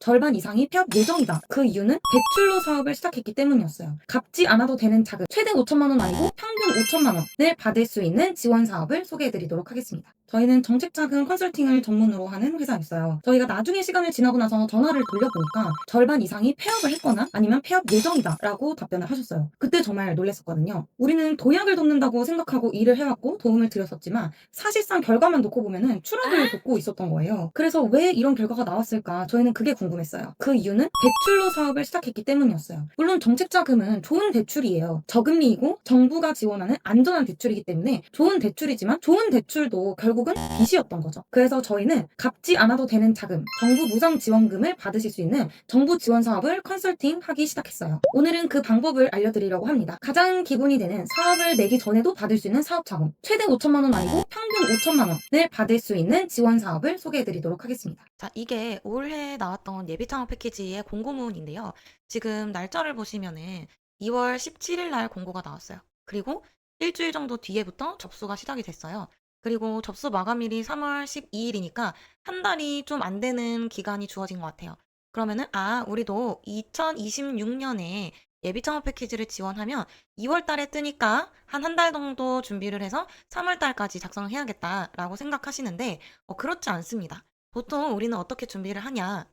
절반 이상이 폐업 예정이다. 그 이유는 대출로 사업을 시작했기 때문이었어요. 갚지 않아도 되는 자금, 최대 5천만 원 아니고 평균 5천만 원을 받을 수 있는 지원 사업을 소개해드리도록 하겠습니다. 저희는 정책자금 컨설팅을 전문으로 하는 회사였어요. 저희가 나중에 시간을 지나고 나서 전화를 돌려보니까 절반 이상이 폐업을 했거나 아니면 폐업 예정이다 라고 답변을 하셨어요. 그때 정말 놀랐었거든요. 우리는 도약을 돕는다고 생각하고 일을 해왔고 도움을 드렸었지만 사실상 결과만 놓고 보면은 추락을 돕고 있었던 거예요. 그래서 왜 이런 결과가 나왔을까? 저희는 그게 궁금했어요. 그 이유는 대출로 사업을 시작했기 때문이었어요. 물론 정책자금은 좋은 대출이에요. 저금리이고 정부가 지원하는 안전한 대출이기 때문에 좋은 대출이지만 좋은 대출도 결국은 빚이었던 거죠. 그래서 저희는 갚지 않아도 되는 자금, 정부 무상 지원금을 받으실 수 있는 정부 지원 사업을 컨설팅하기 시작했어요. 오늘은 그 방법을 알려드리려고 합니다. 가장 기본이 되는 사업을 내기 전에도 받을 수 있는 사업 자금, 최대 5천만 원 아니고 평균 5천만 원을 받을 수 있는 지원 사업을 소개해드리도록 하겠습니다. 자, 이게 올해 나왔던 예비 창업 패키지의 공고문인데요. 지금 날짜를 보시면은 2월 17일 날 공고가 나왔어요. 그리고 일주일 정도 뒤에부터 접수가 시작이 됐어요. 그리고 접수 마감일이 3월 12일이니까 한 달이 좀 안 되는 기간이 주어진 것 같아요. 그러면은, 우리도 2026년에 예비 창업 패키지를 지원하면 2월 달에 뜨니까 한 달 정도 준비를 해서 3월 달까지 작성을 해야겠다라고 생각하시는데, 그렇지 않습니다. 보통 우리는 어떻게 준비를 하냐?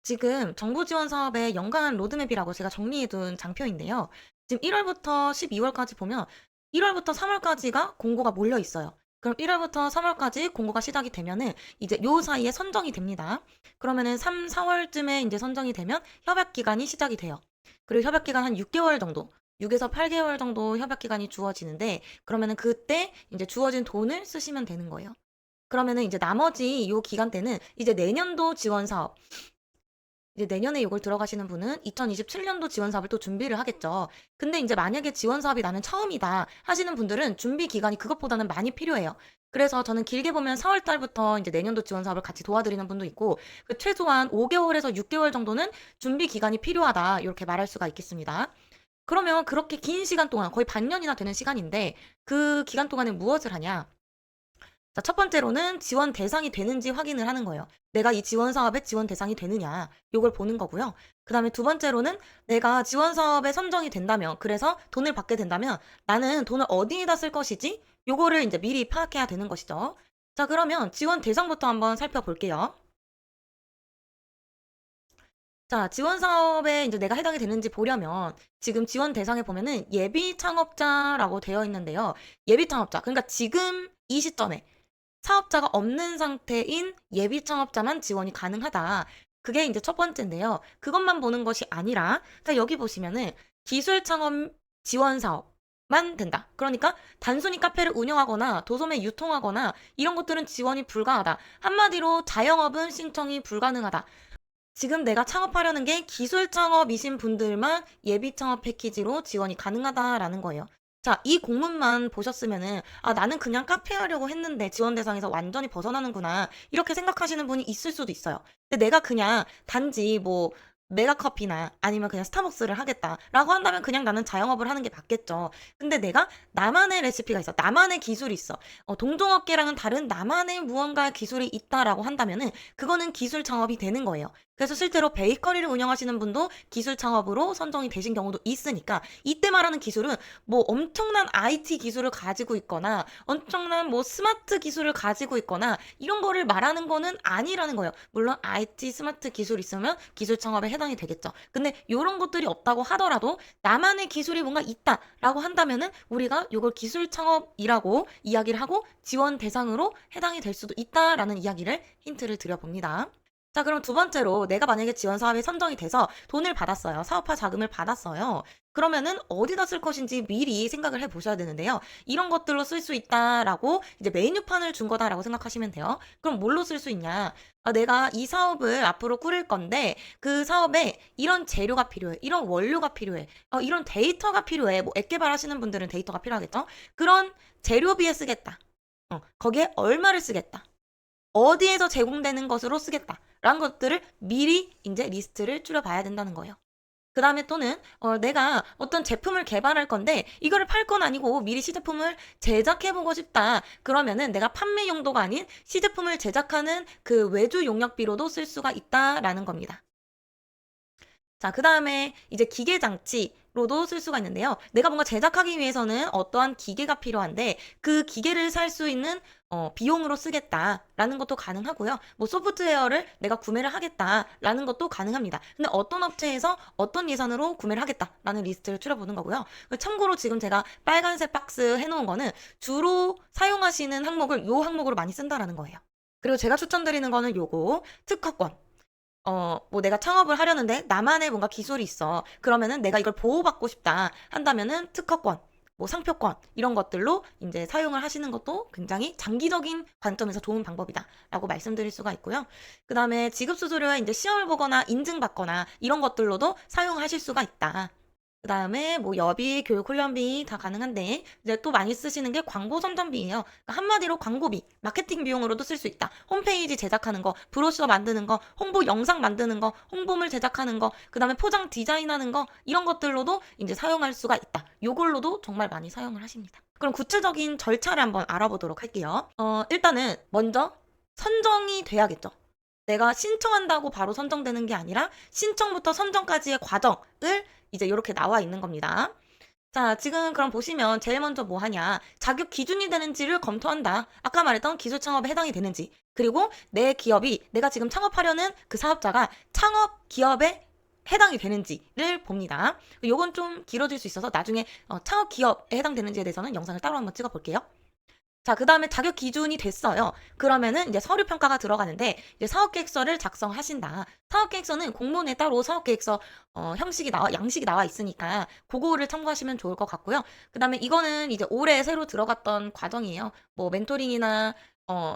지금 정부 지원 사업의 연간 로드맵이라고 제가 정리해둔 장표인데요. 지금 1월부터 12월까지 보면 1월부터 3월까지가 공고가 몰려 있어요. 그럼 1월부터 3월까지 공고가 시작이 되면은 이제 요 사이에 선정이 됩니다. 그러면은 3, 4월쯤에 이제 선정이 되면 협약 기간이 시작이 돼요. 그리고 협약 기간 한 6개월 정도, 6에서 8개월 정도 협약 기간이 주어지는데 그러면은 그때 이제 주어진 돈을 쓰시면 되는 거예요. 그러면은 이제 나머지 요 기간 때는 이제 내년도 지원 사업, 이제 내년에 이걸 들어가시는 분은 2027년도 지원 사업을 또 준비를 하겠죠. 근데 이제 만약에 지원 사업이 나는 처음이다 하시는 분들은 준비 기간이 그것보다는 많이 필요해요. 그래서 저는 길게 보면 4월 달부터 이제 내년도 지원 사업을 같이 도와드리는 분도 있고, 그 최소한 5개월에서 6개월 정도는 준비 기간이 필요하다 이렇게 말할 수가 있겠습니다. 그러면 그렇게 긴 시간 동안 거의 반년이나 되는 시간인데 그 기간 동안에 무엇을 하냐? 자, 첫 번째로는 지원 대상이 되는지 확인을 하는 거예요. 내가 이 지원 사업에 지원 대상이 되느냐, 요걸 보는 거고요. 그 다음에 두 번째로는 내가 지원 사업에 선정이 된다면, 그래서 돈을 받게 된다면 나는 돈을 어디에다 쓸 것이지? 요거를 이제 미리 파악해야 되는 것이죠. 자, 그러면 지원 대상부터 한번 살펴볼게요. 자, 지원 사업에 이제 내가 해당이 되는지 보려면 지금 지원 대상에 보면은 예비 창업자라고 되어 있는데요. 예비 창업자, 그러니까 지금 이 시점에 사업자가 없는 상태인 예비 창업자만 지원이 가능하다. 그게 이제 첫 번째인데요. 그것만 보는 것이 아니라, 자, 여기 보시면은 기술 창업 지원 사업만 된다. 그러니까 단순히 카페를 운영하거나 도소매 유통하거나 이런 것들은 지원이 불가하다. 한마디로 자영업은 신청이 불가능하다. 지금 내가 창업하려는 게 기술 창업이신 분들만 예비 창업 패키지로 지원이 가능하다라는 거예요. 자, 이 공문만 보셨으면은, 나는 그냥 카페 하려고 했는데 지원 대상에서 완전히 벗어나는구나. 이렇게 생각하시는 분이 있을 수도 있어요. 근데 내가 그냥 단지 뭐, 메가커피나 아니면 그냥 스타벅스를 하겠다라고 한다면 그냥 나는 자영업을 하는 게 맞겠죠. 근데 내가 나만의 레시피가 있어. 나만의 기술이 있어. 동종업계랑은 다른 나만의 무언가 기술이 있다라고 한다면은 그거는 기술 창업이 되는 거예요. 그래서 실제로 베이커리를 운영하시는 분도 기술 창업으로 선정이 되신 경우도 있으니까 이때 말하는 기술은 뭐 엄청난 IT 기술을 가지고 있거나 엄청난 뭐 스마트 기술을 가지고 있거나 이런 거를 말하는 거는 아니라는 거예요. 물론 IT 스마트 기술 있으면 기술 창업에 해당이 되겠죠. 근데 이런 것들이 없다고 하더라도 나만의 기술이 뭔가 있다라고 한다면은 우리가 이걸 기술 창업이라고 이야기를 하고 지원 대상으로 해당이 될 수도 있다라는 이야기를 힌트를 드려봅니다. 자, 그럼 두 번째로 내가 만약에 지원 사업에 선정이 돼서 돈을 받았어요. 사업화 자금을 받았어요. 그러면은 어디다 쓸 것인지 미리 생각을 해 보셔야 되는데요. 이런 것들로 쓸 수 있다라고 이제 메뉴판을 준 거다라고 생각하시면 돼요. 그럼 뭘로 쓸 수 있냐? 내가 이 사업을 앞으로 꾸릴 건데 그 사업에 이런 재료가 필요해. 이런 원료가 필요해. 이런 데이터가 필요해. 뭐 앱 개발하시는 분들은 데이터가 필요하겠죠? 그런 재료비에 쓰겠다. 거기에 얼마를 쓰겠다. 어디에서 제공되는 것으로 쓰겠다라는 것들을 미리 이제 리스트를 줄여봐야 된다는 거예요. 그 다음에 또는 내가 어떤 제품을 개발할 건데 이거를 팔 건 아니고 미리 시제품을 제작해보고 싶다. 그러면은 내가 판매 용도가 아닌 시제품을 제작하는 그 외주 용역비로도 쓸 수가 있다라는 겁니다. 자, 그 다음에 이제 기계장치로도 쓸 수가 있는데요. 내가 뭔가 제작하기 위해서는 어떠한 기계가 필요한데 그 기계를 살 수 있는 비용으로 쓰겠다라는 것도 가능하고요. 뭐 소프트웨어를 내가 구매를 하겠다라는 것도 가능합니다. 근데 어떤 업체에서 어떤 예산으로 구매를 하겠다라는 리스트를 추려보는 거고요. 참고로 지금 제가 빨간색 박스 해놓은 거는 주로 사용하시는 항목을 요 항목으로 많이 쓴다라는 거예요. 그리고 제가 추천드리는 거는 요거 특허권. 뭐 내가 창업을 하려는데 나만의 뭔가 기술이 있어. 그러면은 내가 이걸 보호받고 싶다 한다면은 특허권, 뭐 상표권 이런 것들로 이제 사용을 하시는 것도 굉장히 장기적인 관점에서 좋은 방법이다라고 말씀드릴 수가 있고요. 그 다음에 지급수수료에 이제 시험을 보거나 인증받거나 이런 것들로도 사용하실 수가 있다. 그 다음에 뭐 여비, 교육 훈련비 다 가능한데 이제 또 많이 쓰시는 게 광고 선전비예요. 그러니까 한마디로 광고비, 마케팅 비용으로도 쓸 수 있다. 홈페이지 제작하는 거, 브로셔 만드는 거, 홍보 영상 만드는 거, 홍보물 제작하는 거, 그 다음에 포장 디자인하는 거 이런 것들로도 이제 사용할 수가 있다. 요걸로도 정말 많이 사용을 하십니다. 그럼 구체적인 절차를 한번 알아보도록 할게요. 일단은 먼저 선정이 돼야겠죠. 내가 신청한다고 바로 선정되는 게 아니라 신청부터 선정까지의 과정을 이제 이렇게 나와 있는 겁니다. 자, 지금 그럼 보시면 제일 먼저 뭐 하냐. 자격 기준이 되는지를 검토한다. 아까 말했던 기술 창업에 해당이 되는지. 그리고 내 기업이 내가 지금 창업하려는 그 사업자가 창업 기업에 해당이 되는지를 봅니다. 요건 좀 길어질 수 있어서 나중에 창업 기업에 해당되는지에 대해서는 영상을 따로 한번 찍어 볼게요. 자, 그 다음에 자격 기준이 됐어요. 그러면은 이제 서류 평가가 들어가는데 이제 사업계획서를 작성하신다. 사업계획서는 공문에 따로 사업계획서 양식이 나와 있으니까 그거를 참고하시면 좋을 것 같고요. 그 다음에 이거는 이제 올해 새로 들어갔던 과정이에요. 뭐 멘토링이나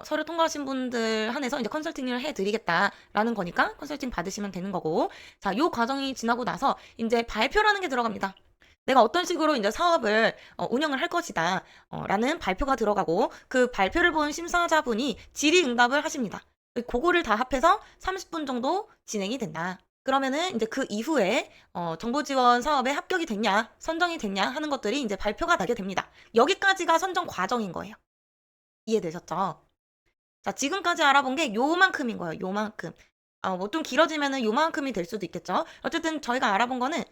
서류 통과하신 분들 한해서 이제 컨설팅을 해드리겠다라는 거니까 컨설팅 받으시면 되는 거고. 자, 요 과정이 지나고 나서 이제 발표라는 게 들어갑니다. 내가 어떤 식으로 이제 사업을 운영을 할 것이다 라는 발표가 들어가고 그 발표를 본 심사자분이 질의응답을 하십니다. 그거를 다 합해서 30분 정도 진행이 된다. 그러면은 이제 그 이후에 정부 지원 사업에 합격이 됐냐, 선정이 됐냐 하는 것들이 이제 발표가 나게 됩니다. 여기까지가 선정 과정인 거예요. 이해되셨죠? 자, 지금까지 알아본 게 요만큼인 거예요. 요만큼. 뭐 좀 길어지면은 요만큼이 될 수도 있겠죠. 어쨌든 저희가 알아본 거는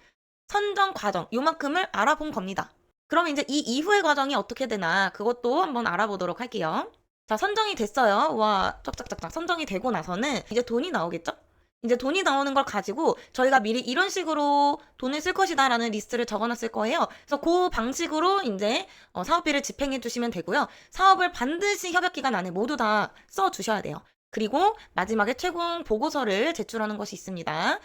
선정 과정, 요만큼을 알아본 겁니다. 그럼 이제 이 이후의 과정이 어떻게 되나 그것도 한번 알아보도록 할게요. 자, 선정이 됐어요. 와, 짝짝짝짝 선정이 되고 나서는 이제 돈이 나오겠죠? 이제 돈이 나오는 걸 가지고 저희가 미리 이런 식으로 돈을 쓸 것이다 라는 리스트를 적어놨을 거예요. 그래서 그 방식으로 이제 사업비를 집행해 주시면 되고요. 사업을 반드시 협약기간 안에 모두 다 써주셔야 돼요. 그리고 마지막에 최종 보고서를 제출하는 것이 있습니다.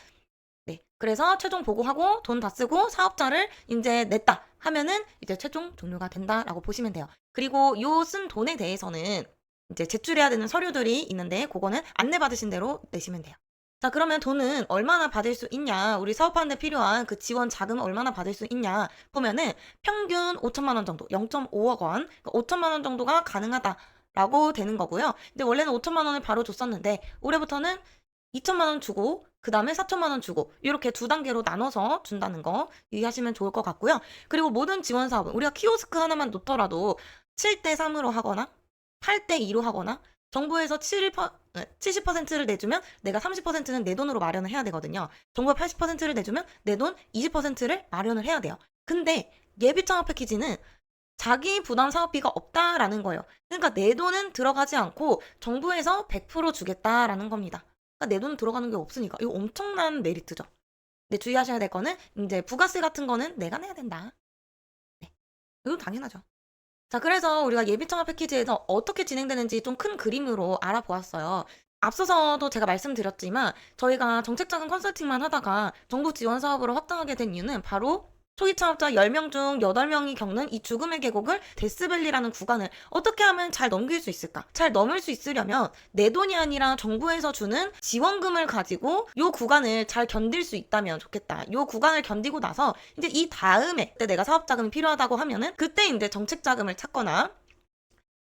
네. 그래서 최종 보고하고 돈 다 쓰고 사업자를 이제 냈다 하면은 이제 최종 종료가 된다라고 보시면 돼요. 그리고 요 쓴 돈에 대해서는 이제 제출해야 되는 서류들이 있는데 그거는 안내받으신 대로 내시면 돼요. 자, 그러면 돈은 얼마나 받을 수 있냐? 우리 사업하는 데 필요한 그 지원 자금은 얼마나 받을 수 있냐? 보면은 평균 5천만 원 정도, 0.5억 원, 5천만 원 정도가 가능하다라고 되는 거고요. 근데 원래는 5천만 원을 바로 줬었는데 올해부터는 2천만 원 주고 그 다음에 4천만 원 주고 이렇게 두 단계로 나눠서 준다는 거 유의하시면 좋을 것 같고요. 그리고 모든 지원 사업은 우리가 키오스크 하나만 놓더라도 7대 3으로 하거나 8대 2로 하거나 정부에서 70%를 내주면 내가 30%는 내 돈으로 마련을 해야 되거든요. 정부가 80%를 내주면 내 돈 20%를 마련을 해야 돼요. 근데 예비 창업 패키지는 자기 부담 사업비가 없다라는 거예요. 그러니까 내 돈은 들어가지 않고 정부에서 100% 주겠다라는 겁니다. 그러니까 내 돈 들어가는 게 없으니까 이거 엄청난 메리트죠. 근데 주의하셔야 될 거는 이제 부가세 같은 거는 내가 내야 된다. 네, 이건 당연하죠. 자, 그래서 우리가 예비 창업 패키지에서 어떻게 진행되는지 좀 큰 그림으로 알아보았어요. 앞서서도 제가 말씀드렸지만 저희가 정책자금 컨설팅만 하다가 정부 지원 사업으로 확장하게 된 이유는 바로 초기 창업자 10명 중 8명이 겪는 이 죽음의 계곡을 데스밸리라는 구간을 어떻게 하면 잘 넘길 수 있을까? 잘 넘을 수 있으려면 내 돈이 아니라 정부에서 주는 지원금을 가지고 이 구간을 잘 견딜 수 있다면 좋겠다. 이 구간을 견디고 나서 이제 이 다음에 그때 내가 사업 자금이 필요하다고 하면은 그때 이제 정책 자금을 찾거나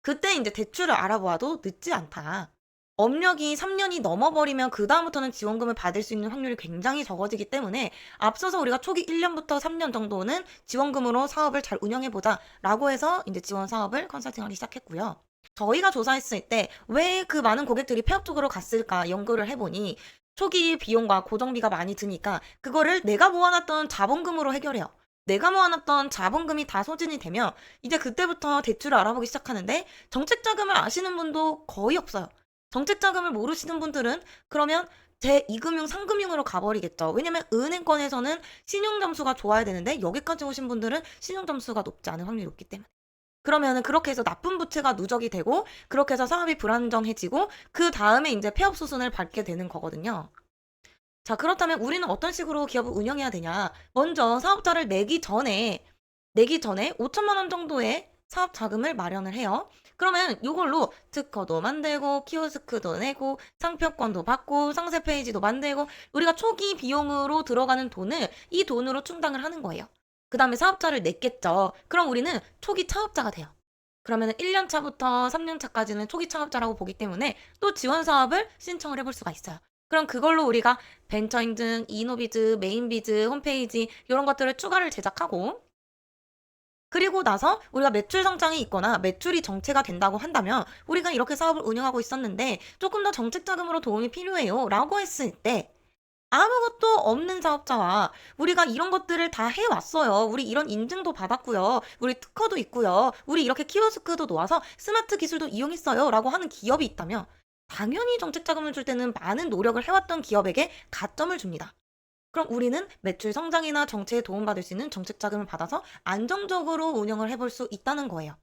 그때 이제 대출을 알아보아도 늦지 않다. 업력이 3년이 넘어버리면 그 다음부터는 지원금을 받을 수 있는 확률이 굉장히 적어지기 때문에 앞서서 우리가 초기 1년부터 3년 정도는 지원금으로 사업을 잘 운영해보자 라고 해서 이제 지원 사업을 컨설팅하기 시작했고요. 저희가 조사했을 때 왜 그 많은 고객들이 폐업 쪽으로 갔을까 연구를 해보니 초기 비용과 고정비가 많이 드니까 그거를 내가 모아놨던 자본금으로 해결해요. 내가 모아놨던 자본금이 다 소진이 되면 이제 그때부터 대출을 알아보기 시작하는데 정책 자금을 아시는 분도 거의 없어요. 정책 자금을 모르시는 분들은 그러면 제2금융, 3금융으로 가버리겠죠. 왜냐면 은행권에서는 신용 점수가 좋아야 되는데 여기까지 오신 분들은 신용 점수가 높지 않은 확률이 높기 때문에. 그러면은 그렇게 해서 나쁜 부채가 누적이 되고 그렇게 해서 사업이 불안정해지고 그 다음에 이제 폐업 수순을 밟게 되는 거거든요. 자, 그렇다면 우리는 어떤 식으로 기업을 운영해야 되냐? 먼저 사업자를 내기 전에 5천만 원 정도의 사업 자금을 마련을 해요. 그러면 이걸로 특허도 만들고 키오스크도 내고 상표권도 받고 상세 페이지도 만들고 우리가 초기 비용으로 들어가는 돈을 이 돈으로 충당을 하는 거예요. 그 다음에 사업자를 냈겠죠. 그럼 우리는 초기 창업자가 돼요. 그러면 1년 차부터 3년 차까지는 초기 창업자라고 보기 때문에 또 지원 사업을 신청을 해볼 수가 있어요. 그럼 그걸로 우리가 벤처 인증, 이노비즈, 메인비즈, 홈페이지 이런 것들을 추가를 제작하고 그리고 나서 우리가 매출 성장이 있거나 매출이 정체가 된다고 한다면 우리가 이렇게 사업을 운영하고 있었는데 조금 더 정책 자금으로 도움이 필요해요 라고 했을 때 아무것도 없는 사업자와 우리가 이런 것들을 다 해왔어요. 우리 이런 인증도 받았고요. 우리 특허도 있고요. 우리 이렇게 키오스크도 놓아서 스마트 기술도 이용했어요. 라고 하는 기업이 있다면 당연히 정책 자금을 줄 때는 많은 노력을 해왔던 기업에게 가점을 줍니다. 그럼 우리는 매출 성장이나 정체에 도움받을 수 있는 정책 자금을 받아서 안정적으로 운영을 해볼 수 있다는 거예요.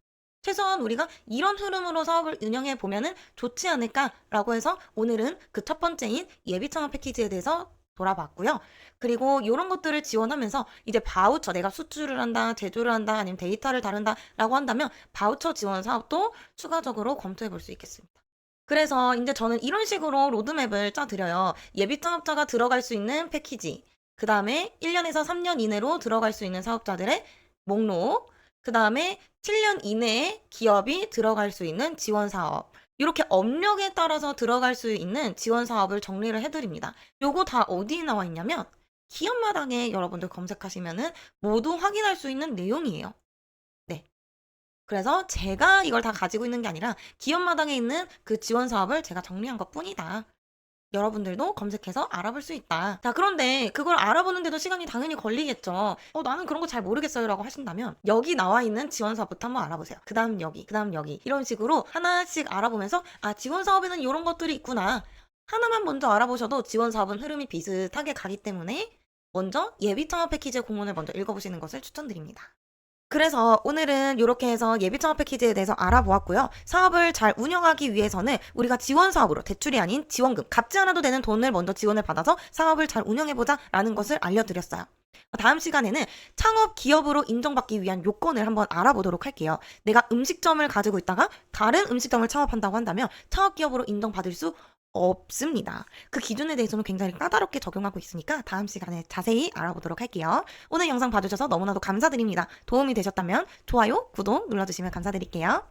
최소한 우리가 이런 흐름으로 사업을 운영해 보면은 좋지 않을까라고 해서 오늘은 그 첫 번째인 예비 창업 패키지에 대해서 돌아봤고요. 그리고 이런 것들을 지원하면서 이제 바우처 내가 수출을 한다, 제조를 한다, 아니면 데이터를 다룬다라고 한다면 바우처 지원 사업도 추가적으로 검토해 볼 수 있겠습니다. 그래서 이제 저는 이런 식으로 로드맵을 짜드려요. 예비 창업자가 들어갈 수 있는 패키지, 그 다음에 1년에서 3년 이내로 들어갈 수 있는 사업자들의 목록, 그 다음에 7년 이내에 기업이 들어갈 수 있는 지원 사업. 이렇게 업력에 따라서 들어갈 수 있는 지원 사업을 정리를 해드립니다. 요거 다 어디에 나와 있냐면 기업마당에 여러분들 검색하시면은 모두 확인할 수 있는 내용이에요. 네. 그래서 제가 이걸 다 가지고 있는 게 아니라 기업마당에 있는 그 지원 사업을 제가 정리한 것 뿐이다. 여러분들도 검색해서 알아볼 수 있다. 자, 그런데 그걸 알아보는데도 시간이 당연히 걸리겠죠. 나는 그런 거 잘 모르겠어요 라고 하신다면 여기 나와 있는 지원 사업부터 한번 알아보세요. 그 다음 여기, 그 다음 여기 이런 식으로 하나씩 알아보면서 지원 사업에는 이런 것들이 있구나. 하나만 먼저 알아보셔도 지원 사업은 흐름이 비슷하게 가기 때문에 먼저 예비 창업 패키지 공문을 먼저 읽어보시는 것을 추천드립니다. 그래서 오늘은 이렇게 해서 예비 창업 패키지에 대해서 알아보았고요. 사업을 잘 운영하기 위해서는 우리가 지원 사업으로 대출이 아닌 지원금, 갚지 않아도 되는 돈을 먼저 지원을 받아서 사업을 잘 운영해보자 라는 것을 알려드렸어요. 다음 시간에는 창업 기업으로 인정받기 위한 요건을 한번 알아보도록 할게요. 내가 음식점을 가지고 있다가 다른 음식점을 창업한다고 한다면 창업 기업으로 인정받을 수 없습니다. 그 기준에 대해서는 굉장히 까다롭게 적용하고 있으니까 다음 시간에 자세히 알아보도록 할게요. 오늘 영상 봐주셔서 너무나도 감사드립니다. 도움이 되셨다면 좋아요, 구독 눌러주시면 감사드릴게요.